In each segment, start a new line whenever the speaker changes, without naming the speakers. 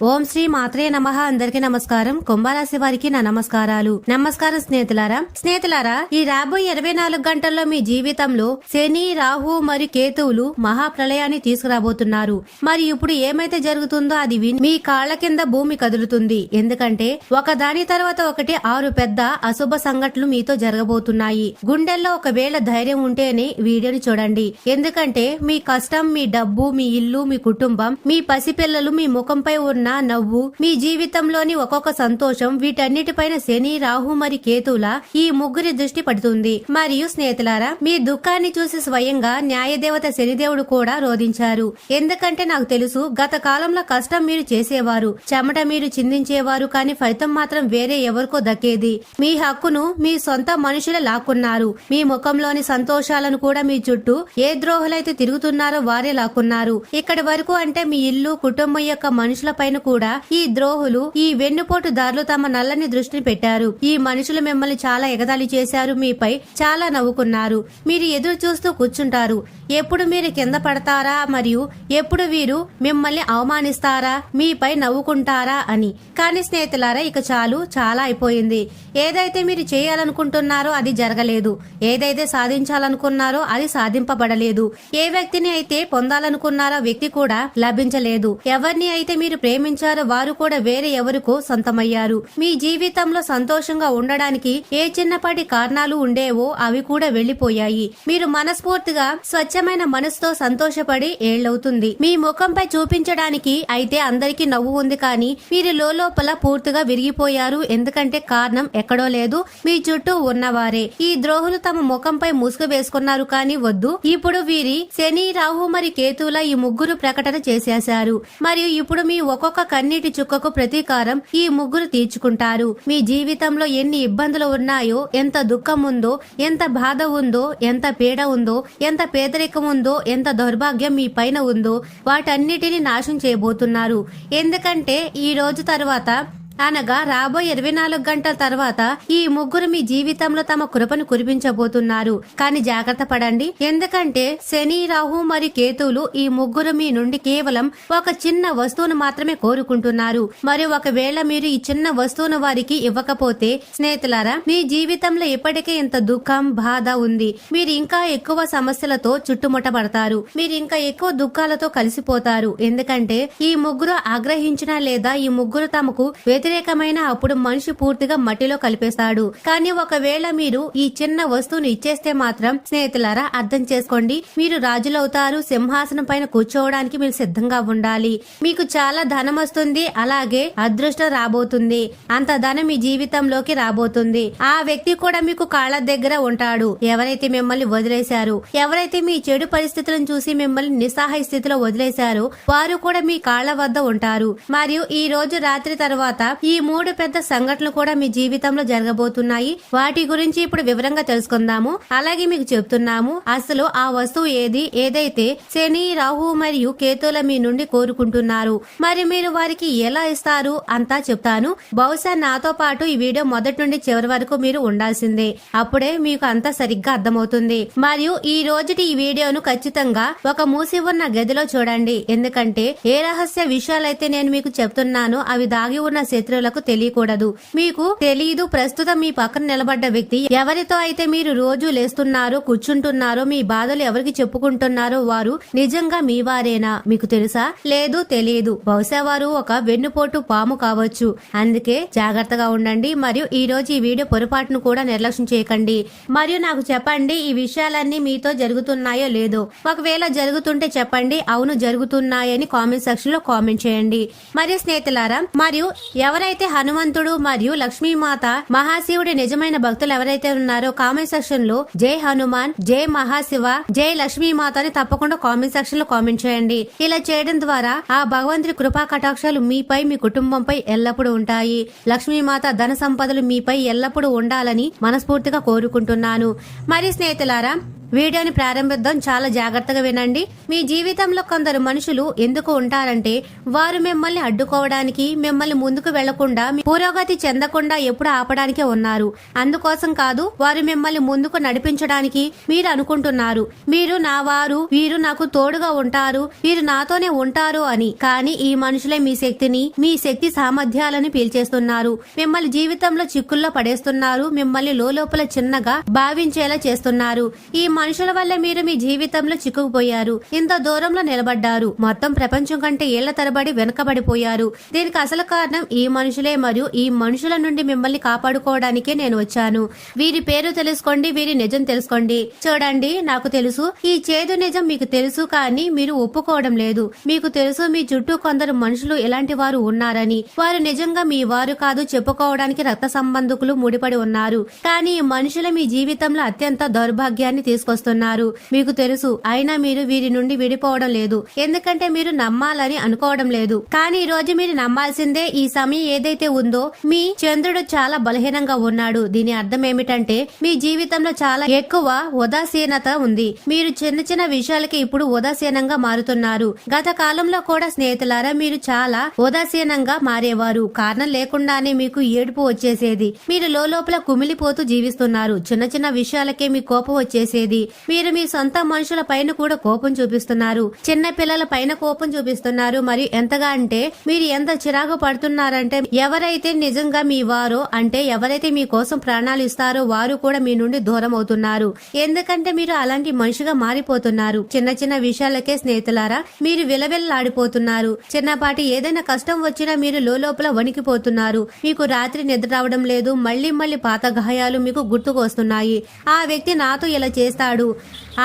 ఓం శ్రీ మాత్రే నమః. అందరికీ నమస్కారం. కుంభరాశి వారికి నా నమస్కారాలు. నమస్కారం స్నేహితులారా, ఈ రాబోయే 24 గంటల్లో మీ జీవితంలో శని, రాహు మరియు కేతువులు మహాప్రళయాన్ని తీసుకురాబోతున్నారు. మరి ఇప్పుడు ఏమైతే జరుగుతుందో అది విని మీ కాళ్ల కింద భూమి కదులుతుంది. ఎందుకంటే ఒకదాని తర్వాత ఒకటి 6 పెద్ద అశుభ సంఘటనలు మీతో జరగబోతున్నాయి. గుండెల్లో ఒకవేళ ధైర్యం ఉంటేనే వీడియోని చూడండి. ఎందుకంటే మీ కష్టం, మీ డబ్బు, మీ ఇల్లు, మీ కుటుంబం, మీ పసిపిల్లలు, మీ ముఖంపై ఉన్న నవ్వు, మీ జీవితంలోని ఒక్కొక్క సంతోషం, వీటన్నిటిపైన శని, రాహు మరి కేతువుల ఈ ముగ్గురి దృష్టి పడుతుంది. మరియు స్నేహితులారా, మీ దుఃఖాన్ని చూసి స్వయంగా న్యాయదేవత శనిదేవుడు కూడా రోధించారు. ఎందుకంటే నాకు తెలుసు, గత కాలంలో కష్టం మీరు చేసేవారు, చెమట మీరు చిందించేవారు, కానీ ఫలితం మాత్రం వేరే ఎవరికో దక్కేది. మీ హక్కును మీ సొంత మనుషులే లాక్కున్నారు. మీ ముఖంలోని సంతోషాలను కూడా మీ చుట్టూ ఏ ద్రోహులైతే తిరుగుతున్నారో వారే లాక్కున్నారు. ఇక్కడి వరకు అంటే మీ ఇల్లు, కుటుంబం యొక్క మనుషుల పైన కూడా ఈ ద్రోహులు, ఈ వెన్నుపోటుదారులు తమ నల్లని దృష్టిని పెట్టారు. ఈ మనుషులు మిమ్మల్ని చాలా ఎగతాళి చేశారు, మీపై చాలా నవ్వుకున్నారు. మీరు ఎదురు చూస్తూ కూర్చుంటారు, ఎప్పుడు మీరు కింద పడతారా మరియు ఎప్పుడు వీరు మిమ్మల్ని అవమానిస్తారా, మీపై నవ్వుకుంటారా అని. కానీ స్నేహితులారా, ఇక చాలా అయిపోయింది. ఏదైతే మీరు చేయాలనుకుంటున్నారో అది జరగలేదు, ఏదైతే సాధించాలనుకున్నారో అది సాధింపబడలేదు, ఏ వ్యక్తిని అయితే పొందాలనుకున్నారో వ్యక్తి కూడా లభించలేదు, ఎవరిని అయితే మీరు ప్రేమించారో వారు కూడా వేరే ఎవరికో సొంతమయ్యారు. మీ జీవితంలో సంతోషంగా ఉండడానికి ఏ చిన్నపాటి కారణాలు ఉండేవో అవి కూడా వెళ్లిపోయాయి. మీరు మనస్ఫూర్తిగా స్వచ్ఛమైన మనసుతో సంతోషపడి ఏళ్లవుతుంది. మీ ముఖంపై చూపించడానికి అయితే అందరికీ నవ్వు ఉంది, కానీ మీరు లోపల పూర్తిగా విరిగిపోయారు. ఎందుకంటే కారణం ఎక్కడో లేదు, మీ చుట్టూ ఉన్నవారే. ఈ ద్రోహులు తమ ముఖంపై ముసుగు వేసుకున్నారు, కానీ వద్దు, ఇప్పుడు వీరి శని, రాహు మరి కేతువుల ఈ ముగ్గురు ప్రకటన చేసేశారు. మరియు ఇప్పుడు మీ ఒక్కొక్క కన్నీటి చుక్కకు ప్రతీకారం ఈ ముగ్గురు తీర్చుకుంటారు. మీ జీవితంలో ఎన్ని ఇబ్బందులు ఉన్నాయో, ఎంత దుఃఖం ఉందో, ఎంత బాధ ఉందో, ఎంత పీడ ఉందో, ఎంత పేదరికం ఉందో, ఎంత దౌర్భాగ్యం మీ పైన ఉందో, వాటన్నిటిని నాశనం చేయబోతున్నారు. ఎందుకంటే ఈ రోజు తర్వాత అనగా రాబోయే 24 గంటల తర్వాత ఈ ముగ్గురు మీ జీవితంలో తమ కృపను కురిపించబోతున్నారు. కానీ జాగ్రత్త పడండి, ఎందుకంటే శని, రాహు మరియు కేతువులు ఈ ముగ్గురు మీ నుండి కేవలం ఒక చిన్న వస్తువును మాత్రమే కోరుకుంటున్నారు. మరియు ఒకవేళ మీరు ఈ చిన్న వస్తువును వారికి ఇవ్వకపోతే స్నేహితులారా, మీ జీవితంలో ఇప్పటికే ఇంత దుఃఖం, బాధ ఉంది. మీరు ఇంకా ఎక్కువ సమస్యలతో చుట్టుముట్టబడతారు, మీరు ఇంకా ఎక్కువ దుఃఖాలతో కలిసిపోతారు. ఎందుకంటే ఈ ముగ్గురు ఆగ్రహించినా లేదా ఈ ముగ్గురు తమకు వ్యతిరేకమైన అప్పుడు మనిషి పూర్తిగా మట్టిలో కలిపేస్తాడు. కానీ ఒకవేళ మీరు ఈ చిన్న వస్తువును ఇచ్చేస్తే మాత్రం స్నేహితులారా, అర్థం చేసుకోండి, మీరు రాజులవుతారు. సింహాసనం పైన కూర్చోవడానికి మీరు సిద్ధంగా ఉండాలి. మీకు చాలా ధనం వస్తుంది, అలాగే అదృష్టం రాబోతుంది. అంత ధనం మీ జీవితంలోకి రాబోతుంది. ఆ వ్యక్తి కూడా మీకు కాళ్ళ దగ్గర ఉంటాడు. ఎవరైతే మిమ్మల్ని వదిలేశారు, ఎవరైతే మీ చెడు పరిస్థితులను చూసి మిమ్మల్ని నిస్సహాయ స్థితిలో వదిలేశారో వారు కూడా మీ కాళ్ళ వద్ద ఉంటారు. మరియు ఈ రోజు రాత్రి తర్వాత ఈ 3 పెద్ద సంఘటనలు కూడా మీ జీవితంలో జరగబోతున్నాయి. వాటి గురించి ఇప్పుడు వివరంగా తెలుసుకుందాము. అలాగే మీకు చెప్తున్నాము, అసలు ఆ వస్తువు ఏదైతే శని, రాహు మరియు కేతుల మీ నుండి కోరుకుంటున్నారు, మరి మీరు వారికి ఎలా ఇస్తారు అంతా చెప్తాను. బహుశా నాతో పాటు ఈ వీడియో మొదటి నుండి చివరి వరకు మీరు ఉండాల్సిందే, అప్పుడే మీకు అంతా సరిగ్గా అర్థమవుతుంది. మరియు ఈ రోజుటి ఈ వీడియోను ఖచ్చితంగా ఒక మూసి ఉన్న గదిలో చూడండి. ఎందుకంటే ఏ రహస్య విషయాలైతే నేను మీకు చెప్తున్నానో అవి దాగి ఉన్న శత్రువులకు తెలియకూడదు. మీకు తెలియదు, ప్రస్తుతం మీ పక్కన నిలబడ్డ వ్యక్తి ఎవరితో అయితే మీరు రోజు లేస్తున్నారో, కూర్చుంటున్నారో, మీ బాధలు ఎవరికి చెప్పుకుంటున్నారో వారు నిజంగా మీ వారేనా మీకు తెలుసా? లేదు, తెలియదు. బహుశా వారు ఒక వెన్నుపోటు పాము కావచ్చు. అందుకే జాగ్రత్తగా ఉండండి. మరియు ఈ రోజు ఈ వీడియో పొరపాటును కూడా నిర్లక్ష్యం చేయకండి. మరియు నాకు చెప్పండి, ఈ విషయాలన్నీ మీతో జరుగుతున్నాయో లేదో. ఒకవేళ జరుగుతుంటే చెప్పండి, అవును జరుగుతున్నాయని కామెంట్ సెక్షన్ లో కామెంట్ చేయండి. మరియు స్నేహితులారా, మరియు ఎవరైతే హనుమంతుడు మరియు లక్ష్మీమాత, మహాశివుడి నిజమైన భక్తులు ఎవరైతే ఉన్నారో కామెంట్ సెక్షన్ లో జై హనుమాన్, జై మహాశివ, జై లక్ష్మీమాత అని తప్పకుండా కామెంట్ సెక్షన్ లో కామెంట్ చేయండి. ఇలా చేయడం ద్వారా ఆ భగవంతుడి కృపా కటాక్షాలు మీపై, మీ కుటుంబంపై ఎల్లప్పుడూ ఉంటాయి. లక్ష్మీమాత ధన సంపదలు మీపై ఎల్లప్పుడూ ఉండాలని మనస్ఫూర్తిగా కోరుకుంటున్నాను. మరి స్నేహితులారా, వీడియోని ప్రారంభిద్దాం. చాలా జాగ్రత్తగా వినండి. మీ జీవితంలో కొందరు మనుషులు ఎందుకు ఉంటారంటే వారు మిమ్మల్ని అడ్డుకోవడానికి, మిమ్మల్ని ముందుకు వెళ్లకుండా, పురోగతి చెందకుండా ఎప్పుడు ఆపడానికే ఉన్నారు. అందుకోసం కాదు, వారు మిమ్మల్ని ముందుకు నడిపించడానికి మీరు అనుకుంటున్నారు. మీరు నా వారు, వీరు నాకు తోడుగా ఉంటారు, వీరు నాతోనే ఉంటారు అని. కానీ ఈ మనుషులే మీ శక్తిని, మీ శక్తి సామర్థ్యాలను పీల్చేస్తున్నారు. మిమ్మల్ని జీవితంలో చిక్కుల్లో పడేస్తున్నారు. మిమ్మల్ని లోపల చిన్నగా భావించేలా చేస్తున్నారు. ఈ మనుషుల వల్ల మీరు మీ జీవితంలో చిక్కుకుపోయారు. ఇంత దూరంలో నిలబడ్డారు. మొత్తం ప్రపంచం కంటే ఏళ్ల తరబడి వెనకబడిపోయారు. దీనికి అసలు కారణం ఈ మనుషులే. మరియు ఈ మనుషుల నుండి మిమ్మల్ని కాపాడుకోవడానికే నేను వచ్చాను. వీరి పేరు తెలుసుకోండి, వీరి నిజం తెలుసుకోండి. చూడండి, నాకు తెలుసు ఈ చేదు నిజం మీకు తెలుసు, కానీ మీరు ఒప్పుకోవడం లేదు. మీకు తెలుసు మీ చుట్టూ కొందరు మనుషులు ఇలాంటి వారు ఉన్నారని. వారు నిజంగా మీ వారు కాదు, చెప్పుకోవడానికి రక్త సంబంధికులు ముడిపడి ఉన్నారు. కానీ ఈ మనుషులు మీ జీవితంలో అత్యంత దౌర్భాగ్యాన్ని తీసుకొస్తున్నారు. మీకు తెలుసు, అయినా మీరు వీరి నుండి విడిపోవడం లేదు. ఎందుకంటే మీరు నమ్మాలని అనుకోవడం లేదు. కానీ ఈ రోజు మీరు నమ్మాల్సిందే. ఈ సమయం ఏదైతే ఉందో, మీ చంద్రుడు చాలా బలహీనంగా ఉన్నాడు. దీని అర్థం ఏమిటంటే మీ జీవితంలో చాలా ఎక్కువ ఉదాసీనత ఉంది. మీరు చిన్న చిన్న విషయాలకి ఇప్పుడు ఉదాసీనంగా మారుతున్నారు. గత కాలంలో కూడా స్నేహితులారా, మీరు చాలా ఉదాసీనంగా మారేవారు. కారణం లేకుండానే మీకు ఏడుపు వచ్చేసేది. మీరు లోపల కుమిలిపోతూ జీవిస్తున్నారు. చిన్న చిన్న విషయాలకే మీ కోపం వచ్చేసేది. మీరు మీ సొంత మనుషుల పైన కూడా కోపం చూపిస్తున్నారు. చిన్న పిల్లల పైన కోపం చూపిస్తున్నారు. మరియు ఎంతగా అంటే మీరు ఎంత చిరాకు పడుతున్నారంటే, ఎవరైతే నిజంగా మీ వారో, అంటే ఎవరైతే మీ కోసం ప్రాణాలు ఇస్తారో వారు కూడా మీ నుండి దూరం అవుతున్నారు. ఎందుకంటే మీరు అలాంటి మనిషిగా మారిపోతున్నారు. చిన్న చిన్న విషయాలకే స్నేహితులారా మీరు విలవిల్లాడిపోతున్నారు. చిన్నపాటి ఏదైనా కష్టం వచ్చినా మీరు లోపల వణికిపోతున్నారు. మీకు రాత్రి నిద్ర రావడం లేదు. మళ్లీ పాత గాయాలు మీకు గుర్తుకు వస్తున్నాయి. ఆ వ్యక్తి నాతో ఇలా చేస్తాడు,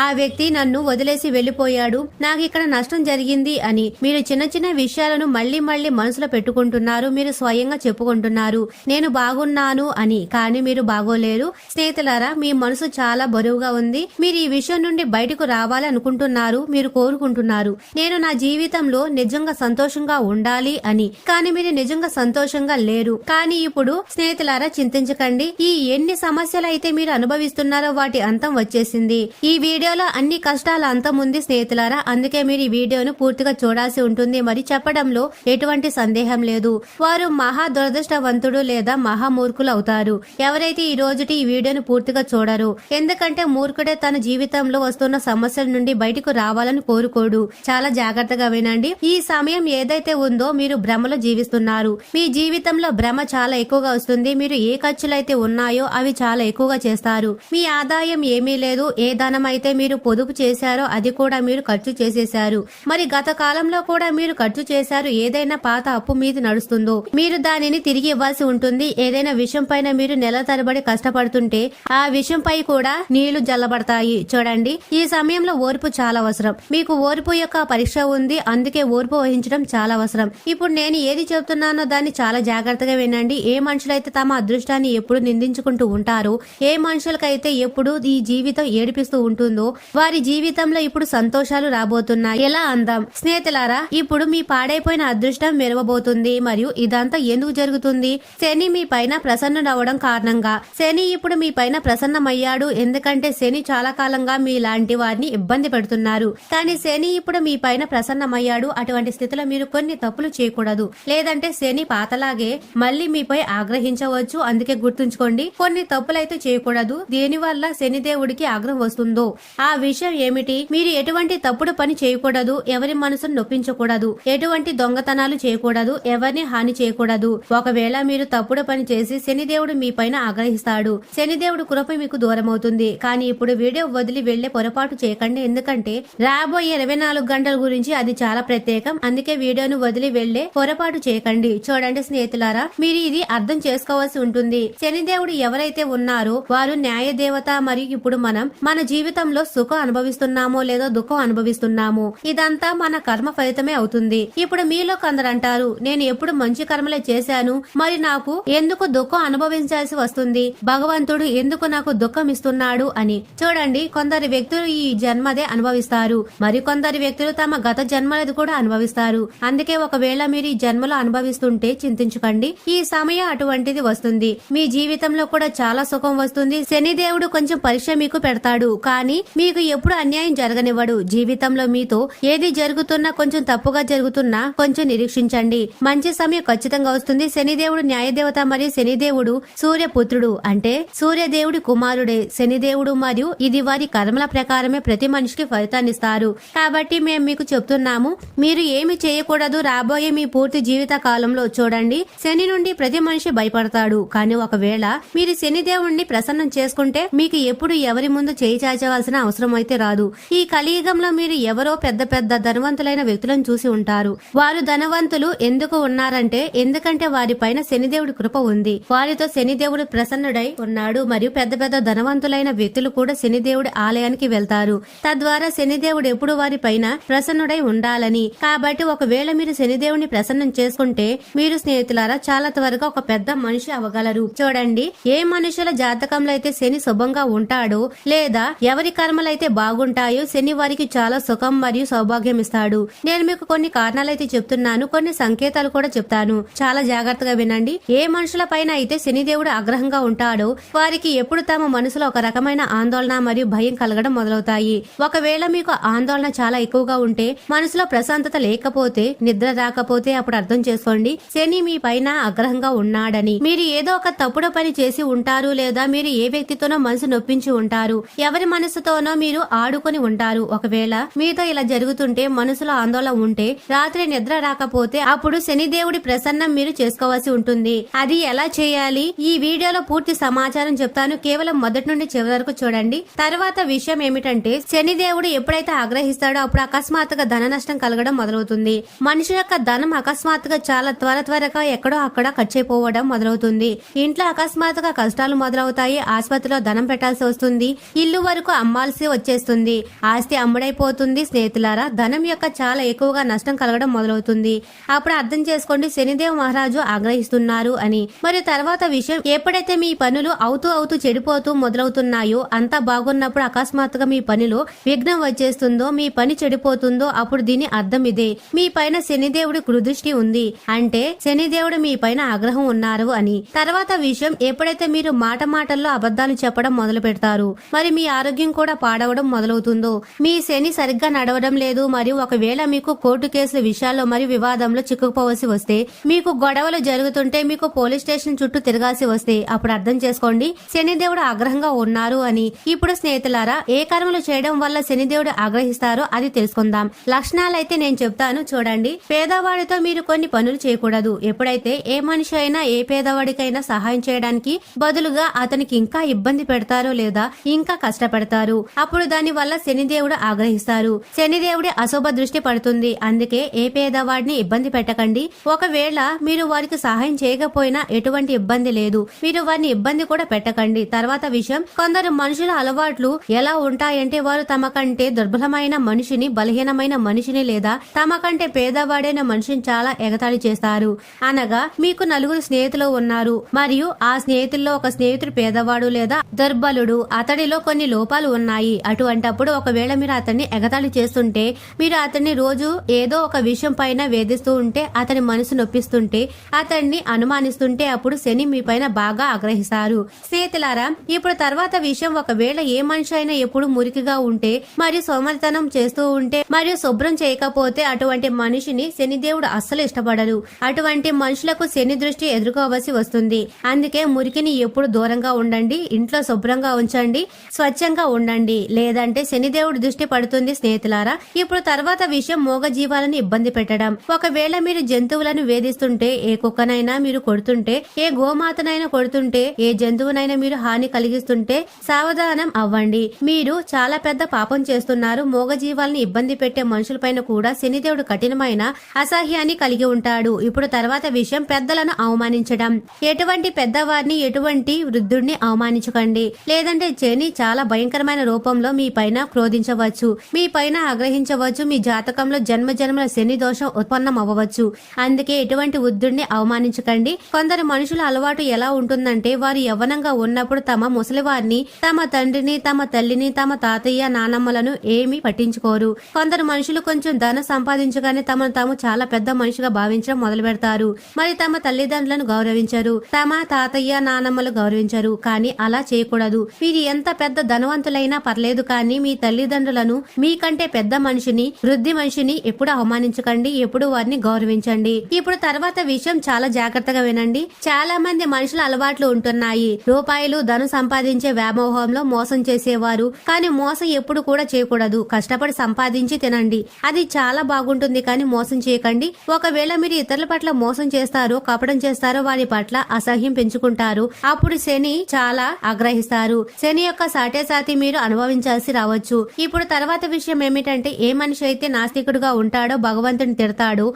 ఆ వ్యక్తి నన్ను వదిలేసి వెళ్లిపోయాడు, నాకు ఇక్కడ నష్టం జరిగింది అని మీరు చిన్న చిన్న విషయాలను మళ్లీ మనసులో పెట్టుకుంటున్నారు. మీరు స్వయంగా చెప్పుకుంటున్నారు నేను బాగున్నాను అని. కానీ మీరు బాగోలేరు. స్నేహితులారా, మీ మనసు చాలా బరువుగా ఉంది. మీరు ఈ విషయం నుండి బయటకు రావాలి అనుకుంటున్నారు. మీరు కోరుకుంటున్నారు నేను నా జీవితంలో నిజంగా సంతోషంగా ఉండాలి అని. కానీ మీరు నిజంగా సంతోషంగా లేరు. కానీ ఇప్పుడు స్నేహితులారా, చింతించకండి. ఈ ఎన్ని సమస్యలు అయితే మీరు అనుభవిస్తున్నారో వాటి అంతం వచ్చేసింది. ఈ వీడియోలో అన్ని కష్టాల అంతం ఉంది స్నేహితులారా. అందుకే మీరు ఈ వీడియోను పూర్తిగా చూడాల్సి ఉంటుంది. మరి చెప్పడంలో ఎటువంటి సందేహం లేదు. వారు మహా దురదృష్టవంతుడు లేదా మహామూర్ఖులు అవుతారు ఎవరైతే ఈ రోజుటి ఈ వీడియోను పూర్తిగా చూడరు. ఎందుకంటే మూర్ఖుడే తన జీవితంలో వస్తున్న సమస్యల నుండి బయటకు రావాలని కోరుకోడు. చాలా జాగ్రత్తగా వినండి. ఈ సమయం ఏదైతే ఉందో మీరు భ్రమలో జీవిస్తున్నారు. మీ జీవితంలో భ్రమ చాలా ఎక్కువగా వస్తుంది. మీరు ఏ ఖర్చులైతే ఉన్నాయో అవి చాలా ఎక్కువగా చేస్తారు. మీ ఆదాయం ఏమీ లేదు. ఏ ధనం అయితే మీరు పొదుపు చేశారో అది కూడా మీరు ఖర్చు చేసేశారు. మరి గత కాలంలో కూడా మీరు ఖర్చు చేశారు. ఏదైనా పాత అప్పు మీద నడుస్తుందో మీరు దానిని తిరిగి ఇవ్వాల్సి ఉంటుంది. ఏదైనా విషయం పైన మీరు నెల తరబడి కష్టపడుతుంటే ఆ విషయం పై కూడా నీళ్లు జల్లబడతాయి. చూడండి, ఈ సమయంలో ఓర్పు చాలా అవసరం. మీకు ఓర్పు యొక్క పరీక్ష ఉంది. అందుకే ఓర్పు వహించడం చాలా అవసరం. ఇప్పుడు నేను ఏది చెబుతున్నానో దాన్ని చాలా జాగ్రత్తగా వినండి. ఏ మనుషులైతే తమ అదృష్టాన్ని ఎప్పుడు నిందించుకుంటూ ఉంటారో, ఏ మనుషులకైతే ఎప్పుడు ఈ జీవితం ఏడిపిస్తూ ఉంటుందో వారి జీవితంలో ఇప్పుడు సంతోషాలు రాబోతున్నాయి. ఎలా అందాం స్నేహితులారా, ఇప్పుడు మీ పాడైపోయిన అదృష్టం మెరవబోతుంది. మరియు ఇదంతా ఎందుకు జరుగుతుంది? శని మీ పైన ప్రసన్నుడవడం కారణంగా. శని ఇప్పుడు మీ పైన ప్రసన్నమయ్యాడు. ఎందుకంటే శని చాలా కాలంగా మీ లాంటి వారిని ఇబ్బంది పెడుతున్నారు. కానీ శని ఇప్పుడు మీ పైన ప్రసన్నమయ్యాడు. అటువంటి స్థితిలో మీరు కొన్ని తప్పులు చేయకూడదు. లేదంటే శని పాతలాగే మళ్ళీ మీపై ఆగ్రహించవచ్చు. అందుకే గుర్తుంచుకోండి, కొన్ని తప్పులైతే చేయకూడదు. దేనివల్ల శనిదేవుడికి ఆగ్రహం వస్తుందో ఆ విషయం ఏమిటి? మీరు ఎటువంటి తప్పుడు పని చేయకూడదు. ఎవరి మనసును నొప్పించకూడదు. ఎటువంటి దొంగతనాలు చేయకూడదు. ఎవరిని హాని చేయకూడదు. ఒకవేళ మీరు తప్పుడు పని చేసి శనిదేవుడు మీ పైన ఆగ్రహిస్తాడు. శనిదేవుడు కృప మీకు దూరం అవుతుంది. కానీ ఇప్పుడు వీడియో వదిలి వెళ్లే పొరపాటు చేయకండి. ఎందుకంటే రాబోయే 24 గంటల గురించి అది చాలా ప్రత్యేకం. అందుకే వీడియోను వదిలి వెళ్లే పొరపాటు చేయకండి. చూడండి స్నేహితులారా, మీరు ఇది అర్థం చేసుకోవాల్సి ఉంటుంది. శనిదేవుడు ఎవరైతే ఉన్నారో వారు న్యాయ దేవత. మరియు ఇప్పుడు మనం మన జీవితంలో సుఖం అనుభవిస్తున్నామో లేదో దుఃఖం అనుభవిస్తున్నాము, ఇదంతా మన కర్మ ఫలితమే అవుతుంది. ఇప్పుడు మీలో కొందరు అంటారు, నేను ఎప్పుడు మంచి కర్మలే చేశాను, మరి నాకు ఎందుకు దుఃఖం అనుభవించాల్సి వస్తుంది? భగవంతుడు ఎందుకు నాకు దుఃఖం ఇస్తున్నాడు అని. చూడండి, కొందరు వ్యక్తులు ఈ జన్మదే అనుభవిస్తారు. మరి కొందరు వ్యక్తులు తమ గత జన్మలది కూడా అనుభవిస్తారు. అందుకే ఒకవేళ మీరు ఈ జన్మలో అనుభవిస్తుంటే చింతించకండి. ఈ సమయం అటువంటిది వస్తుంది. మీ జీవితంలో కూడా చాలా సుఖం వస్తుంది. శనిదేవుడు కొంచెం పరీక్ష మీకు పెడతాడు. చేస్తాడు, కానీ మీకు ఎప్పుడు అన్యాయం జరగనివ్వడు. జీవితంలో మీతో ఏది జరుగుతున్నా, కొంచెం తప్పుగా జరుగుతున్నా కొంచెం నిరీక్షించండి. మంచి సమయం ఖచ్చితంగా వస్తుంది. శనిదేవుడు న్యాయదేవత మరియు శనిదేవుడు సూర్యపుత్రుడు, అంటే సూర్యదేవుడి కుమారుడే శనిదేవుడు, మరియు ఇది వారి కర్మల ప్రకారమే ప్రతి మనిషికి ఫలితాన్నిస్తారు. కాబట్టి మేము మీకు చెప్తున్నాము, మీరు ఏమి చేయకూడదు రాబోయే మీ పూర్తి జీవిత కాలంలో. చూడండి, శని నుండి ప్రతి మనిషి భయపడతాడు, కానీ ఒకవేళ మీరు శనిదేవుణ్ణి ప్రసన్నం చేసుకుంటే మీకు ఎప్పుడు ఎవరి ముందు చేయి చాచవలసిన అవసరం అయితే రాదు. ఈ కలియుగంలో మీరు ఎవరో పెద్ద పెద్ద ధనవంతులైన వ్యక్తులను చూసి ఉంటారు. వారు ధనవంతులు ఎందుకు ఉన్నారంటే ఎందుకంటే వారి పైన శనిదేవుడి కృప ఉంది. వారితో శనిదేవుడు ప్రసన్నుడై ఉన్నాడు, మరియు పెద్ద పెద్ద ధనవంతులైన వ్యక్తులు కూడా శనిదేవుడి ఆలయానికి వెళ్తారు. తద్వారా శనిదేవుడు ఎప్పుడు వారి పైన ప్రసన్నుడై ఉండాలని. కాబట్టి ఒకవేళ మీరు శనిదేవుని ప్రసన్నం చేసుకుంటే మీరు స్నేహితులారా చాలా త్వరగా ఒక పెద్ద మనిషి అవ్వగలరు. చూడండి, ఏ మనుషుల జాతకంలో అయితే శని శుభంగా ఉంటాడో లేదా ఎవరి కర్మలైతే బాగుంటాయో శని వారికి చాలా సుఖం మరియు సౌభాగ్యం ఇస్తాడు. నేను మీకు కొన్ని కారణాలైతే చెప్తున్నాను, కొన్ని సంకేతాలు కూడా చెప్తాను. చాలా జాగ్రత్తగా వినండి. ఏ మనుషుల పైన అయితే శనిదేవుడు ఆగ్రహంగా ఉంటాడో వారికి ఎప్పుడు తమ మనసులో ఒక రకమైన ఆందోళన మరియు భయం కలగడం మొదలవుతాయి. ఒకవేళ మీకు ఆందోళన చాలా ఎక్కువగా ఉంటే, మనసులో ప్రశాంతత లేకపోతే, నిద్ర రాకపోతే అప్పుడు అర్థం చేసుకోండి శని మీ పైన ఆగ్రహంగా ఉన్నాడని. మీరు ఏదో ఒక తప్పుడు పని చేసి ఉంటారు, లేదా మీరు ఏ వ్యక్తితోనో మనసు నొప్పించి ఉంటారు, ఎవరి మనసుతోనో మీరు ఆడుకొని ఉంటారు. ఒకవేళ మీతో ఇలా జరుగుతుంటే, మనసులో ఆందోళన ఉంటే, రాత్రి నిద్ర రాకపోతే అప్పుడు శనిదేవుడి ప్రసన్నం మీరు చేసుకోవాల్సి ఉంటుంది. అది ఎలా చేయాలి ఈ వీడియోలో పూర్తి సమాచారం చెప్తాను. కేవలం మొదటి నుండి చివరి వరకు చూడండి. తర్వాత విషయం ఏమిటంటే, శనిదేవుడు ఎప్పుడైతే ఆగ్రహిస్తాడో అప్పుడు అకస్మాత్తుగా ధన నష్టం కలగడం మొదలవుతుంది. మనిషి యొక్క ధనం అకస్మాత్తుగా చాలా త్వరగా ఎక్కడో అక్కడ ఖర్చు అయిపోవడం మొదలవుతుంది. ఇంట్లో అకస్మాత్తుగా కష్టాలు మొదలవుతాయి. ఆసుపత్రిలో ధనం పెట్టాల్సి వస్తుంది. ఇల్లు వరకు అమ్మాల్సి వచ్చేస్తుంది. ఆస్తి అమ్ముడైపోతుంది. స్నేహితులారా, ధనం యొక్క చాలా ఎక్కువగా నష్టం కలగడం మొదలవుతుంది. అప్పుడు అర్థం చేసుకోండి శనిదేవ్ మహారాజు ఆగ్రహిస్తున్నారు అని. మరియు తర్వాత విషయం, ఎప్పుడైతే మీ పనులు అవుతూ చెడిపోతూ మొదలవుతున్నాయో, అంతా బాగున్నప్పుడు అకస్మాత్తుగా మీ పనిలో విఘ్నం వచ్చేస్తుందో, మీ పని చెడిపోతుందో, అప్పుడు దీని అర్థం ఇదే, మీ పైన శనిదేవుడి కృదృష్టి ఉంది, అంటే శనిదేవుడు మీ పైన ఆగ్రహం ఉన్నారు అని. తర్వాత విషయం, ఎప్పుడైతే మీరు మాటల్లో అబద్ధాలు చెప్పడం మొదలు పెడతారు, మరి మీ ఆరోగ్యం కూడా పాడవడం మొదలవుతుందో, మీ శని సరిగ్గా నడవడం లేదు, మరియు ఒకవేళ మీకు కోర్టు కేసుల విషయాల్లో మరియు వివాదంలో చిక్కుకుపోవలసి వస్తే, మీకు గొడవలు జరుగుతుంటే, మీకు పోలీస్ స్టేషన్ చుట్టూ తిరగాల్సి వస్తే, అప్పుడు అర్థం చేసుకోండి శనిదేవుడు ఆగ్రహంగా ఉన్నారు అని. ఇప్పుడు స్నేహితులారా, ఏ కర్మలు చేయడం వల్ల శనిదేవుడు ఆగ్రహిస్తారో అది తెలుసుకుందాం. లక్షణాలైతే నేను చెప్తాను, చూడండి. పేదవాడితో మీరు కొన్ని పనులు చేయకూడదు. ఎప్పుడైతే ఏ మనిషి అయినా ఏ పేదవాడికైనా సహాయం చేయడానికి బదులుగా అతనికి ఇంకా ఇబ్బంది పెడతారో లేదా ఇంకా కష్టపెడతారు, అప్పుడు దాని వల్ల శనిదేవుడు ఆగ్రహిస్తారు. శనిదేవుడి అశుభ దృష్టి పడుతుంది. అందుకే ఏ పేదవాడిని ఇబ్బంది పెట్టకండి. ఒకవేళ మీరు వారికి సహాయం చేయకపోయినా ఎటువంటి ఇబ్బంది లేదు, మీరు వారిని ఇబ్బంది కూడా పెట్టకండి. తర్వాత విషయం, కొందరు మనుషుల అలవాట్లు ఎలా ఉంటాయంటే, వారు తమ కంటే దుర్బలమైన మనిషిని, బలహీనమైన మనిషిని లేదా తమ కంటే పేదవాడైన మనిషిని చాలా ఎగతాళి చేస్తారు. అనగా మీకు నలుగురు స్నేహితులు ఉన్నారు, మరియు ఆ స్నేహితుల్లో ఒక స్నేహితుడు పేదవాడు లేదా దుర్బలుడు, అతడిలో కొన్ని లోపాలు ఉన్నాయి. అటువంటప్పుడు ఒకవేళ మీరు అతన్ని ఎగతాళి చేస్తుంటే, మీరు అతన్ని రోజు ఏదో ఒక విషయం పైన వేధిస్తూ ఉంటే, అతని మనసు నొప్పిస్తుంటే, అతన్ని అనుమానిస్తుంటే, అప్పుడు శని మీ పైన బాగా ఆగ్రహిస్తారు. స్నేహితులారా, ఇప్పుడు తర్వాత విషయం, ఒకవేళ ఏ మనిషి అయినా ఎప్పుడు మురికిగా ఉంటే మరియు సోమరితనం చేస్తూ ఉంటే మరియు శుభ్రం చేయకపోతే, అటువంటి మనిషిని శనిదేవుడు అస్సలు ఇష్టపడరు. అటువంటి మనుషులకు శని దృష్టి ఎదుర్కోవలసి వస్తుంది. అందుకే మురికిని ఎప్పుడు దూరంగా ఉండండి, ఇంట్లో శుభ్రంగా ఉంచండి, స్వచ్ఛంగా ఉండండి, లేదంటే శనిదేవుడి దృష్టి పడుతుంది. స్నేహితులారా, ఇప్పుడు తర్వాత విషయం, మూగ జీవాలను ఇబ్బంది పెట్టడం. ఒకవేళ మీరు జంతువులను వేధిస్తుంటే, ఏ కుక్కనైనా మీరు కొడుతుంటే, ఏ గోమాతనైనా కొడుతుంటే, ఏ జంతువునైనా మీరు హాని కలిగిస్తుంటే సావధానం అవ్వండి. మీరు చాలా పెద్ద పాపం చేస్తున్నారు. మూగజీవాలని ఇబ్బంది పెట్టే మనుషులపైన కూడా శనిదేవుడు కఠినమైన అసహ్యాన్ని కలిగి ఉంటాడు. ఇప్పుడు తర్వాత విషయం, పెద్దలను అవమానించడం. ఎటువంటి పెద్దవారిని, ఎటువంటి వృద్ధుడిని అవమానించకండి, లేదంటే శని చాలా భయంకరమైన రూపంలో మీ పైన క్రోధించవచ్చు, మీ పైన ఆగ్రహించవచ్చు. మీ జాతకంలో జన్మల శని దోషం ఉత్పన్నం అవ్వవచ్చు. అందుకే ఎటువంటి వృద్ధుడిని అవమానించకండి. కొందరు మనుషుల అలవాటు ఎలా ఉంటుందంటే, వారు యవ్వనంగా ఉన్నప్పుడు తమ ముసలివారిని, తమ తండ్రిని, తమ తల్లిని, తమ తాతయ్య, నానమ్మలను ఏమీ పట్టించుకోరు. కొందరు మనుషులు కొంచెం ధనం సంపాదించగానే తమను తాము చాలా పెద్ద మనిషిగా భావించడం మొదలు పెడతారు. మరి తమ తల్లిదండ్రులను గౌరవించరు, తమ తాతయ్య నానమ్మలు గౌరవించరు. కానీ అలా చేయకూడదు. మీరు ఎంత పెద్ద ధనవంతులైనా పర్లేదు కానీ మీ తల్లిదండ్రులను, మీకంటే పెద్ద మనిషిని, వృద్ధి మనిషిని ఎప్పుడు అవమానించకండి, ఎప్పుడు వారిని గౌరవించండి. ఇప్పుడు తర్వాత విషయం చాలా జాగ్రత్తగా వినండి. చాలా మంది మనుషుల అలవాట్లు ఉంటున్నాయి. రూపాయలు ధనం సంపాదించే వ్యామోహంలో మోసం చేసేవారు. కానీ మోసం ఎప్పుడు కూడా చేయకూడదు. కష్టపడి సంపాదించి తినండి, అది చాలా బాగుంటుంది. కానీ మోసం చేయకండి. ఒకవేళ మీరు ఇతరుల పట్ల మోసం చేస్తారో, కపటం చేస్తారో, వారి పట్ల అసహ్యం పెంచుకుంటారు. అప్పుడు శని చాలా ఆగ్రహిస్తారు. శని యొక్క సాటి మీరు అనుభవించాల్సి రావచ్చు. ఇప్పుడు తర్వాత విషయం ఏమిటంటే, ఏ మనిషి అయితే నాస్తికుడుగా ఉంటాడో భగవంతుడిని తిడతాడు,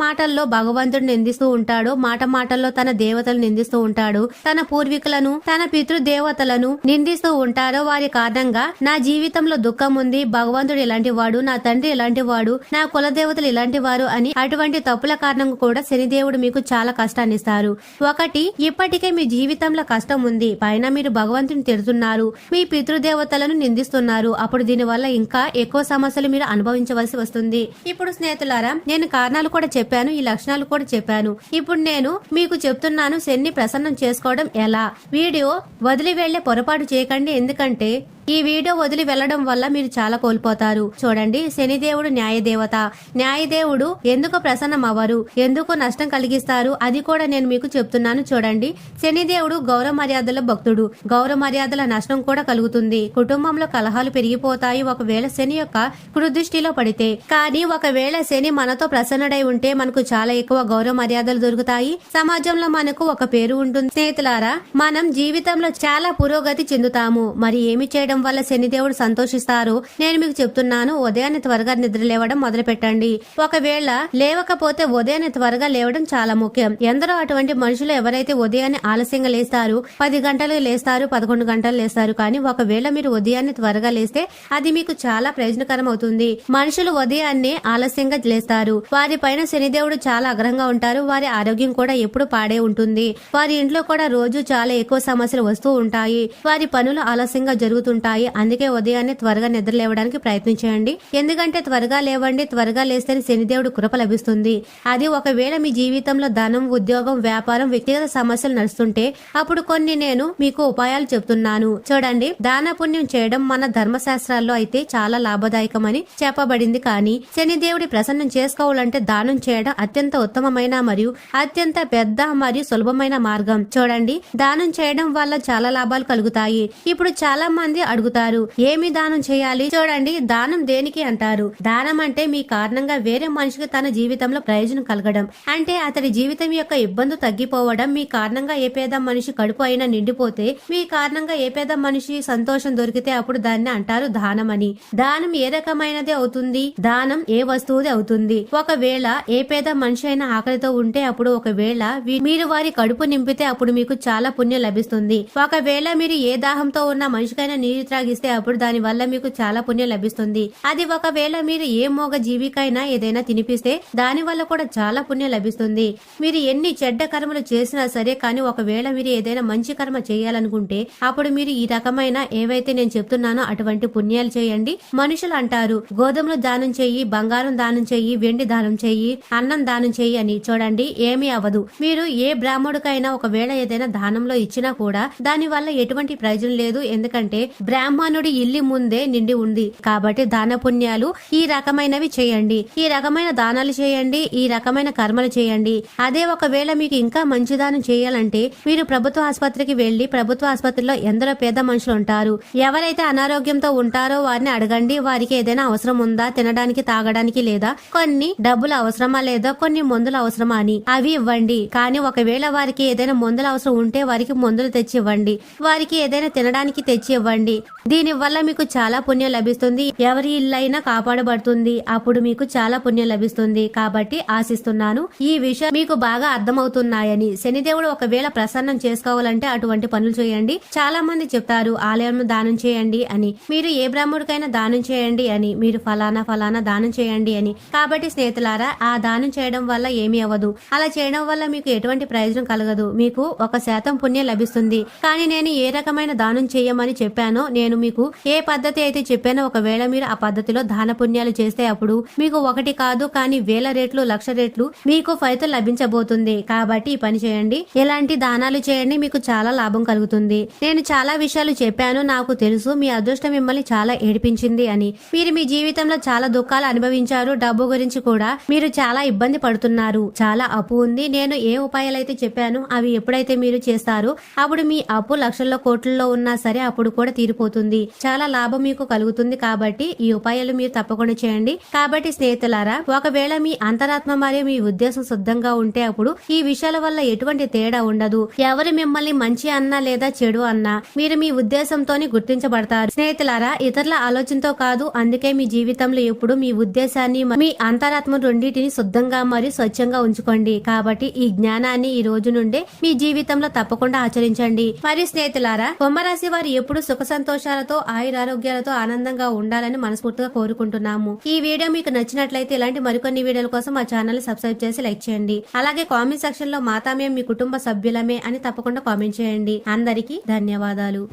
మాటల్లో భగవంతుడిని నిందిస్తూ ఉంటాడు, మాటల్లో తన దేవతలను నిందిస్తూ ఉంటాడు, తన పూర్వీకులను, తన పితృదేవతలను నిందిస్తూ ఉంటారో వారి కారణంగా నా జీవితంలో దుఃఖం ఉంది, భగవంతుడు ఇలాంటి వాడు, నా తండ్రి ఇలాంటి వాడు, నా కులదేవతలు ఇలాంటి వారు అని అటువంటి తప్పుల కారణంగా కూడా శనిదేవుడు మీకు చాలా కష్టాన్ని ఇస్తారు. ఒకటి, ఇప్పటికే మీ జీవితంలో కష్టం ఉంది, పైన మీరు భగవంతుని తిడుతున్నారు, మీ పితృదేవతలను నిందిస్తున్నారు. అప్పుడు దీని వల్ల ఇంకా ఎక్కువ సమస్యలు మీరు అనుభవించవలసి వస్తుంది. ఇప్పుడు స్నేహితులారా, నేను కారణాలు కూడా చెప్పాను, ఈ లక్షణాలు కూడా చెప్పాను. ఇప్పుడు నేను మీకు చెప్తున్నాను శని ప్రసన్నం చేసుకోవడం ఎలా. వీడియో వదిలి వెళ్లే పొరపాటు చేయకండి, ఎందుకంటే ఈ వీడియో వదిలి వెళ్లడం వల్ల మీరు చాలా కోల్పోతారు. చూడండి, శనిదేవుడు న్యాయదేవత. న్యాయదేవుడు ఎందుకు ప్రసన్నం అవ్వరు, ఎందుకు నష్టం కలిగిస్తారు, అది కూడా నేను మీకు చెప్తున్నాను. చూడండి, శనిదేవుడు గౌరవ మర్యాదల భక్తుడు. గౌరవ మర్యాదల నష్టం కూడా కలుగుతుంది. కుటుంబంలో కలహాలు పెరిగిపోతాయి ఒకవేళ శని యొక్క కురుదృష్టిలో పడితే. కానీ ఒకవేళ శని మనతో ప్రసన్నుడై ఉంటే మనకు చాలా ఎక్కువ గౌరవ మర్యాదలు దొరుకుతాయి. సమాజంలో మనకు ఒక పేరు ఉంటుంది. స్నేహితులారా, మనం జీవితంలో చాలా పురోగతి చెందుతాము. మరి ఏమి చేయడం వల్ల శనిదేవుడు సంతోషిస్తారు నేను మీకు చెప్తున్నాను. ఉదయాన్నే త్వరగా నిద్ర లేవడం మొదలు పెట్టండి. ఒకవేళ లేవకపోతే ఉదయాన్నే త్వరగా లేవడం చాలా ముఖ్యం. ఎందరో అటువంటి మనుషులు ఎవరైతే ఉదయాన్నే ఆలస్యంగా లేస్తారు, 10 గంటలు లేస్తారు, 11 గంటలు లేస్తారు. కానీ ఒకవేళ మీరు ఉదయాన్నే త్వరగా లేస్తే అది మీకు చాలా ప్రయోజనకరం అవుతుంది. మనుషులు ఉదయాన్నే ఆలస్యంగా లేస్తారు, వారి పైన శనిదేవుడు చాలా అగ్రహంగా ఉంటారు. వారి ఆరోగ్యం కూడా ఎప్పుడు పాడే ఉంటుంది. వారి ఇంట్లో కూడా రోజు చాలా ఎక్కువ సమస్యలు వస్తూ ఉంటాయి. వారి పనులు ఆలస్యంగా జరుగుతుంటాయి. అందుకే ఉదయాన్నే త్వరగా నిద్ర లేవడానికి ప్రయత్నం చేయండి. ఎందుకంటే త్వరగా లేవండి, త్వరగా లేస్తే శనిదేవుడు కృప లభిస్తుంది. అది ఒకవేళ మీ జీవితంలో ధనం, ఉద్యోగం, వ్యాపారం, వ్యక్తిగత సమస్యలు నడుస్తుంటే అప్పుడు కొన్ని నేను మీకు ఉపాయాలు చెప్తున్నాను. చూడండి, దాన పుణ్యం చేయడం మన ధర్మశాస్త్రాల్లో అయితే చాలా లాభదాయకమని చెప్పబడింది. కానీ శనిదేవుడి ప్రసన్నం చేసుకోవాలంటే దానం చేయడం అత్యంత ఉత్తమమైన మరియు అత్యంత పెద్ద మరియు సులభమైన మార్గం. చూడండి, దానం చేయడం వల్ల చాలా లాభాలు కలుగుతాయి. ఇప్పుడు చాలా మంది అడుగుతారు, ఏమి దానం చేయాలి? చూడండి, దానం దేనికి అంటారు? దానం అంటే మీ కారణంగా వేరే మనిషికి తన జీవితంలో ప్రయోజనం కలగడం, అంటే అతడి జీవితం యొక్క ఇబ్బంది తగ్గిపోవడం. మీ కారణంగా ఏ పేద మనిషి కడుపు అయినా నిండిపోతే, మీ కారణంగా ఏ పేద మనిషి సంతోషం దొరికితే అప్పుడు దాన్ని అంటారు దానం అని. దానం ఏ రకమైనది అవుతుంది? దానం ఏ వస్తువుది అవుతుంది? ఒకవేళ ఏ పేద మనిషి అయినా ఆకలితో ఉంటే అప్పుడు ఒకవేళ మీరు వారి కడుపు నింపితే అప్పుడు మీకు చాలా పుణ్యం లభిస్తుంది. ఒకవేళ మీరు ఏ దాహంతో ఉన్న మనిషికైనా నీరు త్రాగిస్తే అప్పుడు దాని వల్ల మీకు చాలా పుణ్యం లభిస్తుంది. అది ఒకవేళ మీరు ఏ మోగ జీవికైనా ఏదైనా తినిపిస్తే దాని వల్ల కూడా చాలా పుణ్యం లభిస్తుంది. మీరు ఎన్ని చెడ్డ కర్మలు చేసినా సరే, కానీ ఒకవేళ మీరు ఏదైనా మంచి కర్మ చేయాలనుకుంటే అప్పుడు మీరు ఈ రకమైన ఏవైతే నేను చెప్తున్నానో అటువంటి పుణ్యాలు చేయండి. మనుషులు అంటారు, గోధుమలు దానం చెయ్యి, బంగారం దానం చెయ్యి, వెండి దానం చెయ్యి, అన్నం దానం చెయ్యి అని. చూడండి, ఏమీ అవ్వదు. మీరు ఏ బ్రాహ్మణుడికైనా ఒకవేళ ఏదైనా దానంలో ఇచ్చినా కూడా దాని వల్ల ఎటువంటి ప్రయోజనం లేదు. ఎందుకంటే బ్రాహ్మణుడి ఇల్లి ముందే నిండి ఉంది. కాబట్టి దాన పుణ్యాలు ఈ రకమైనవి చేయండి, ఈ రకమైన దానాలు చేయండి, ఈ రకమైన కర్మలు చేయండి. అదే ఒకవేళ మీకు ఇంకా మంచి దానం చేయాలంటే మీరు ప్రభుత్వ ఆసుపత్రికి వెళ్లి, ప్రభుత్వ ఆసుపత్రిలో ఎందరో పేద మనుషులు ఉంటారు. ఎవరైతే అనారోగ్యంతో ఉంటారో వారిని అడగండి, వారికి ఏదైనా అవసరం ఉందా, తినడానికి, తాగడానికి, లేదా కొన్ని డబ్బులు అవసరమా, లేదా కొన్ని మందులు అవసరమా అని అవి ఇవ్వండి. కానీ ఒకవేళ వారికి ఏదైనా మందులు అవసరం ఉంటే వారికి మందులు తెచ్చి ఇవ్వండి, వారికి ఏదైనా తినడానికి తెచ్చి ఇవ్వండి. దీని వల్ల మీకు చాలా పుణ్యం లభిస్తుంది. ఎవరి ఇల్లైనా కాపాడబడుతుంది. అప్పుడు మీకు చాలా పుణ్యం లభిస్తుంది. కాబట్టి ఆశిస్తున్నాను ఈ విషయం మీకు బాగా అర్థమవుతున్నాయని. శనిదేవుడు ఒకవేళ ప్రసన్నం చేసుకోవాలంటే అటువంటి పనులు చేయండి. చాలా మంది చెప్తారు ఆలయం దానం చేయండి అని, మీరు ఏ బ్రాహ్మణుడికైనా దానం చేయండి అని, మీరు ఫలానా దానం చేయండి అని. కాబట్టి స్నేహితులారా, ఆ దానం చేయడం వల్ల ఏమీ అవ్వదు. అలా చేయడం వల్ల మీకు ఎటువంటి ప్రయోజనం కలగదు. మీకు 1% పుణ్యం లభిస్తుంది. కానీ నేను ఏ రకమైన దానం చేయమని చెప్పానో నేను మీకు ఏ పద్ధతి అయితే చెప్పానో ఒకవేళ మీరు ఆ పద్ధతిలో దాన పుణ్యాలు చేస్తే అప్పుడు మీకు ఒకటి కాదు కానీ వేల రెట్లు లక్ష రెట్లు మీకు ఫలితం లభించబోతుంది. కాబట్టి ఈ పని చేయండి, ఇలాంటి దానాలు చేయండి, మీకు చాలా లాభం కలుగుతుంది. నేను చాలా విషయాలు చెప్పాను, నాకు తెలుసు మీ అదృష్టం మిమ్మల్ని చాలా ఏడిపించింది అని. మీరు మీ జీవితంలో చాలా దుఃఖాలు అనుభవించారు, డబ్బు గురించి కూడా మీరు చాలా ఇబ్బంది పడుతున్నారు, చాలా అప్పు ఉంది. నేను ఏ ఉపాయాలు అయితే చెప్పాను అవి ఎప్పుడైతే మీరు చేస్తారో అప్పుడు మీ అప్పు లక్షల్లో కోట్లలో ఉన్నా సరే అప్పుడు కూడా తీరిపోతుంది, చాలా లాభం మీకు కలుగుతుంది. కాబట్టి ఈ ఉపాయాలు మీరు తప్పకుండా చేయండి. కాబట్టి స్నేహితులారా, ఒకవేళ మీ అంతరాత్మ మరియు మీ ఉద్దేశం శుద్ధంగా ఉంటే అప్పుడు ఈ విషయాల వల్ల ఎటువంటి తేడా ఉండదు. ఎవరు మిమ్మల్ని మంచి అన్నా లేదా చెడు అన్నా మీరు మీ ఉద్దేశంతోనే గుర్తించబడతారు. స్నేహితులారా, ఇతరుల ఆలోచనతో కాదు. అందుకే మీ జీవితంలో ఎప్పుడు మీ ఉద్దేశాన్ని మీ అంతరాత్మ రెండింటిని శుద్ధంగా మరియు స్వచ్ఛంగా ఉంచుకోండి. కాబట్టి ఈ జ్ఞానాన్ని ఈ రోజు నుండే మీ జీవితంలో తప్పకుండా ఆచరించండి. మరియు స్నేహితులారా, కుంభరాశి వారు ఎప్పుడు సుఖ సంతోషాలతో ఆయురారోగ్యాలతో ఆనందంగా ఉండాలని మనస్ఫూర్తిగా కోరుకుంటున్నాము. ఈ వీడియో మీకు నచ్చినట్లయితే ఇలాంటి మరికొన్ని వీడియోల కోసం మా ఛానల్ సబ్స్క్రైబ్ చేసి లైక్ చేయండి. అలాగే కామెంట్ సెక్షన్ లో మాతామే మీ కుటుంబ సభ్యులమే అని తప్పకుండా కామెంట్ చేయండి. అందరికీ ధన్యవాదాలు.